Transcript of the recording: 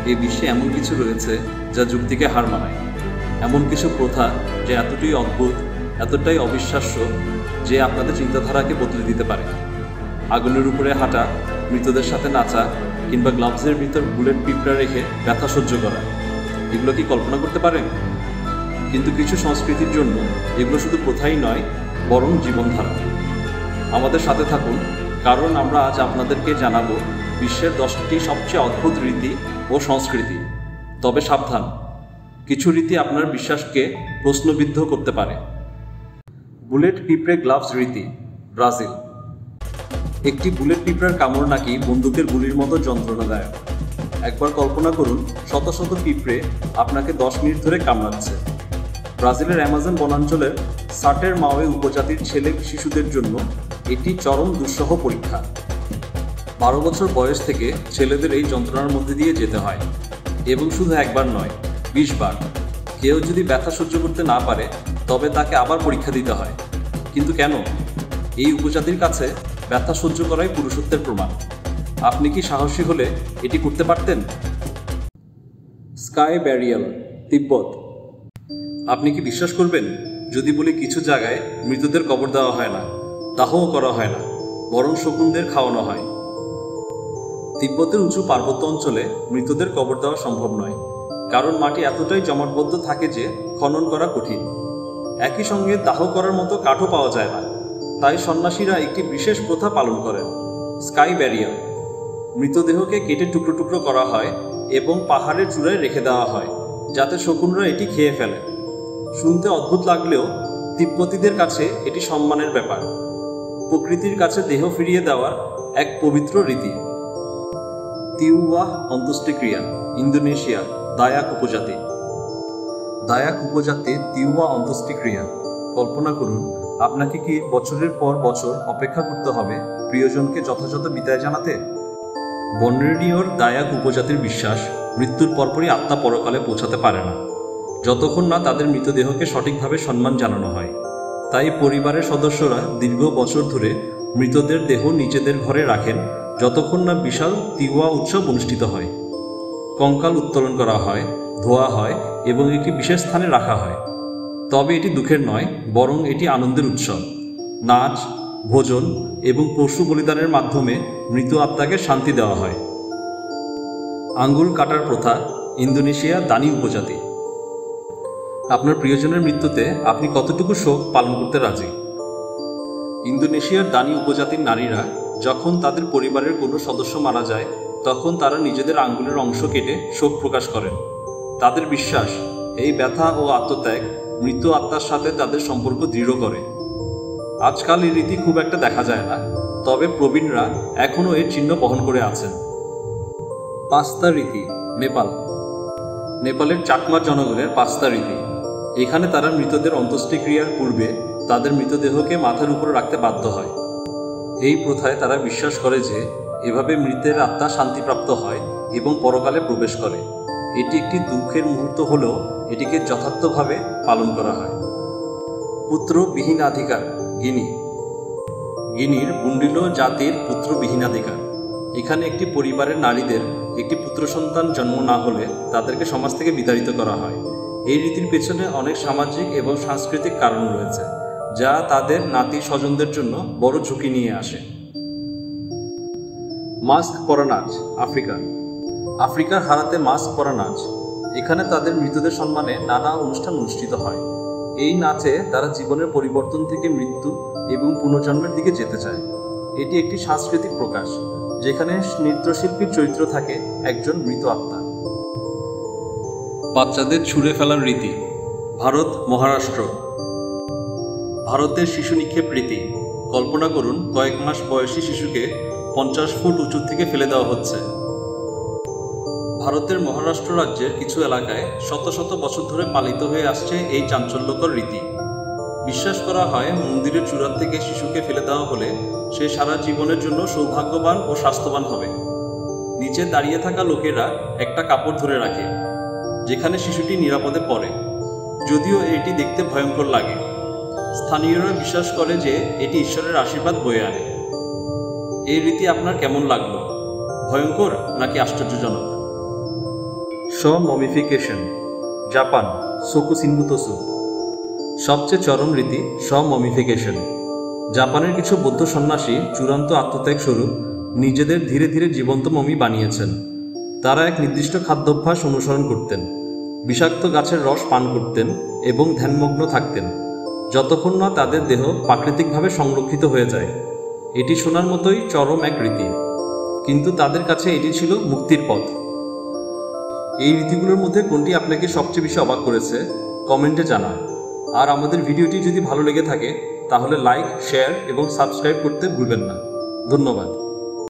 এই বিশ্বে এমন কিছু রয়েছে যা যুক্তিকে হার মানায়, এমন কিছু প্রথা যে এতটাই অদ্ভুত, এতটাই অবিশ্বাস্য যে আপনাদের চিন্তাধারাকে বদলে দিতে পারে। আগুনের উপরে হাঁটা, মৃতদের সাথে নাচা, কিংবা গ্লাভসের ভিতর বুলেট পিঁপড়া রেখে ব্যথা সহ্য করা, এগুলো কি কল্পনা করতে পারেন? কিন্তু কিছু সংস্কৃতির জন্য এগুলো শুধু প্রথাই নয়, বরং জীবনধারা। আমাদের সাথে থাকুন, কারণ আমরা আজ আপনাদেরকে জানাবো বিশ্বের 10টি সবচেয়ে অদ্ভুত রীতি ও সংস্কৃতি। তবে সাবধান, কিছু রীতি আপনার বিশ্বাসকে প্রশ্নবিদ্ধ করতে পারে। বুলেট পিঁপড়ে গ্লাভস রীতি, ব্রাজিল। একটি বুলেট পিঁপড়ার কামড় নাকি বন্দুকের গুলির মতো যন্ত্রণাদায়ক। একবার কল্পনা করুন, শত শত পিঁপড়ে আপনাকে 10 মিনিট ধরে কামড়াচ্ছে। ব্রাজিলের অ্যামাজন বনাঞ্চলের সাটের মাওয়ে উপজাতির ছেলে শিশুদের জন্য এটি চরম দুঃসহ পরীক্ষা। 12 বছর বয়স থেকে ছেলেদের এই যন্ত্রণার মধ্যে দিয়ে যেতে হয়, এবং শুধু একবার নয়, 20 বার। কেউ যদি ব্যথা সহ্য করতে না পারে তবে তাকে আবার পরীক্ষা দিতে হয়। কিন্তু কেন? এই উপজাতির কাছে ব্যথা সহ্য করাই পুরুষত্বের প্রমাণ। আপনি কি সাহসী হলে এটি করতে পারতেন? স্কাই ব্যারিয়াল, তিব্বত। আপনি কি বিশ্বাস করবেন যদি বলি কিছু জায়গায় মৃতদের কবর দেওয়া হয় না, দাহও করা হয় না, বরং শকুনদের খাওয়ানো হয়? তিব্বতের উঁচু পার্বত্য অঞ্চলে মৃতদের কবর দেওয়া সম্ভব নয়, কারণ মাটি এতটাই জমাটবদ্ধ থাকে যে খনন করা কঠিন। একই সঙ্গে দাহ করার মতো কাঠও পাওয়া যায় না, তাই সন্ন্যাসীরা একটি বিশেষ প্রথা পালন করেন, স্কাই ব্যারিয়াল। মৃতদেহকে কেটে টুকরো টুকরো করা হয় এবং পাহাড়ের চূড়ায় রেখে দেওয়া হয়, যাতে শকুনরা এটি খেয়ে ফেলে। শুনতে অদ্ভুত লাগলেও তিব্বতীদের কাছে এটি সম্মানের ব্যাপার, প্রকৃতির কাছে দেহ ফিরিয়ে দেওয়ার এক পবিত্র রীতি। তিউওয়াহ অন্ত্যেষ্টিক্রিয়া, ইন্দোনেশিয়া, দায়াক উপজাতি। দায়াক উপজাতি তিউওয়া অন্ত্যেষ্টিক্রিয়া। কল্পনা করুন, আপনাকে কি বছরের পর বছর অপেক্ষা করতে হবে প্রিয়জনকে যথাযথ বিদায় জানাতে? বর্নেডিওর দায়াক উপজাতির বিশ্বাস, মৃত্যুর পরপরই আত্মা পরকালে পৌঁছাতে পারে না, যতক্ষণ না তাদের মৃতদেহকে সঠিকভাবে সম্মান জানানো হয়। তাই পরিবারের সদস্যরা দীর্ঘ বছর ধরে মৃতদের দেহ নিজেদের ঘরে রাখেন, যতক্ষণ না বিশাল তিওয়া উৎসব অনুষ্ঠিত হয়। কঙ্কাল উত্তোলন করা হয়, ধোয়া হয় এবং একটি বিশেষ স্থানে রাখা হয়। তবে এটি দুঃখের নয়, বরং এটি আনন্দের উৎসব। নাচ, ভোজন এবং পশু বলিদানের মাধ্যমে মৃত আত্মাকে শান্তি দেওয়া হয়। আঙ্গুল কাটার প্রথা, ইন্দোনেশিয়া, দানি উপজাতি। আপনার প্রিয়জনের মৃত্যুতে আপনি কতটুকু শোক পালন করতে রাজি? ইন্দোনেশিয়ার দানি উপজাতির নারীরা যখন তাদের পরিবারের কোনো সদস্য মারা যায়, তখন তারা নিজেদের আঙ্গুলের অংশ কেটে শোক প্রকাশ করেন। তাদের বিশ্বাস, এই ব্যথা ও আত্মত্যাগ মৃত আত্মার সাথে তাদের সম্পর্ক দৃঢ় করে। আজকাল এই রীতি খুব একটা দেখা যায় না, তবে প্রবীণরা এখনও এর চিহ্ন বহন করে আছেন। পাস্তা রীতি, নেপাল। নেপালের চাকমা জনগণের পাস্তা রীতি। এখানে তারা মৃতদের অন্ত্যেষ্টিক্রিয়ার পূর্বে তাদের মৃতদেহকে মাথার উপর রাখতে বাধ্য হয়। এই প্রথায় তারা বিশ্বাস করে যে এভাবে মৃতের আত্মা শান্তিপ্রাপ্ত হয় এবং পরকালে প্রবেশ করে। এটি একটি দুঃখের মুহূর্ত হলেও এটিকে যথার্থভাবে পালন করা হয়। পুত্রবিহীনাধিকার, গিনি। গিনির বুন্ডিলো জাতির পুত্রবিহীনাধিকার। এখানে একটি পরিবারের নারীদের একটি পুত্র সন্তান জন্ম না হলে তাদেরকে সমাজ থেকে বিতাড়িত করা হয়। এই রীতির পেছনে অনেক সামাজিক এবং সাংস্কৃতিক কারণ রয়েছে, যা তাদের নাতি স্বজনদের জন্য বড় ঝুঁকি নিয়ে আসে। মাস্ক পরা নাচ, আফ্রিকা। আফ্রিকার হারাতে মাস্ক পরা নাচ। এখানে তাদের মৃতদের সম্মানে নানা অনুষ্ঠান অনুষ্ঠিত হয়। এই নাচে তারা জীবনের পরিবর্তন থেকে মৃত্যু এবং পুনর্জন্মের দিকে যেতে চায়। এটি একটি সাংস্কৃতিক প্রকাশ, যেখানে নৃত্যশিল্পীর চরিত্র থাকে একজন মৃত আত্মা। বাচ্চাদের ছুঁড়ে ফেলার রীতি, ভারত, মহারাষ্ট্র। ভারতের শিশু নিক্ষেপ রীতি। কল্পনা করুন, কয়েক মাস বয়সী শিশুকে 50 ফুট উঁচু থেকে ফেলে দেওয়া হচ্ছে। ভারতের মহারাষ্ট্র রাজ্যের কিছু এলাকায় শত শত বছর ধরে পালিত হয়ে আসছে এই চাঞ্চল্যকর রীতি। বিশ্বাস করা হয়, মন্দিরের চূড়া থেকে শিশুকে ফেলে দেওয়া হলে সে সারা জীবনের জন্য সৌভাগ্যবান ও স্বাস্থ্যবান হবে। নিচে দাঁড়িয়ে থাকা লোকেরা একটা কাপড় ধরে রাখে, যেখানে শিশুটি নিরাপদে পড়ে, যদিও এটি দেখতে ভয়ঙ্কর লাগে। স্থানীয়রা বিশ্বাস করে যে এটি ঈশ্বরের আশীর্বাদ বয়ে আনে। এই রীতি আপনার কেমন লাগলো? ভয়ঙ্কর নাকি আশ্চর্যজনক? স্ব-মমিফিকেশন। জাপান, সোকুসিনবুতোসু। সবচেয়ে চরম রীতি স্ব-মমিফিকেশন। জাপানের কিছু বৌদ্ধ সন্ন্যাসী চূড়ান্ত আত্মত্যাগ স্বরূপ নিজেদের ধীরে ধীরে জীবন্ত মমি বানিয়েছেন। তারা এক নির্দিষ্ট খাদ্যাভ্যাস অনুসরণ করতেন, বিষাক্ত গাছের রস পান করতেন এবং ধ্যানমগ্ন থাকতেন যতক্ষণ না তাদের দেহ প্রাকৃতিকভাবে সংরক্ষিত হয়ে যায়। এটি শোনার মতোই চরম এক রীতি, কিন্তু তাদের কাছে এটি ছিল মুক্তির পথ। এই রীতিগুলোর মধ্যে কোনটি আপনাকে সবচেয়ে বেশি অবাক করেছে কমেন্টে জানান। আর আমাদের ভিডিওটি যদি ভালো লেগে থাকে তাহলে লাইক, শেয়ার এবং সাবস্ক্রাইব করতে ভুলবেন না। ধন্যবাদ।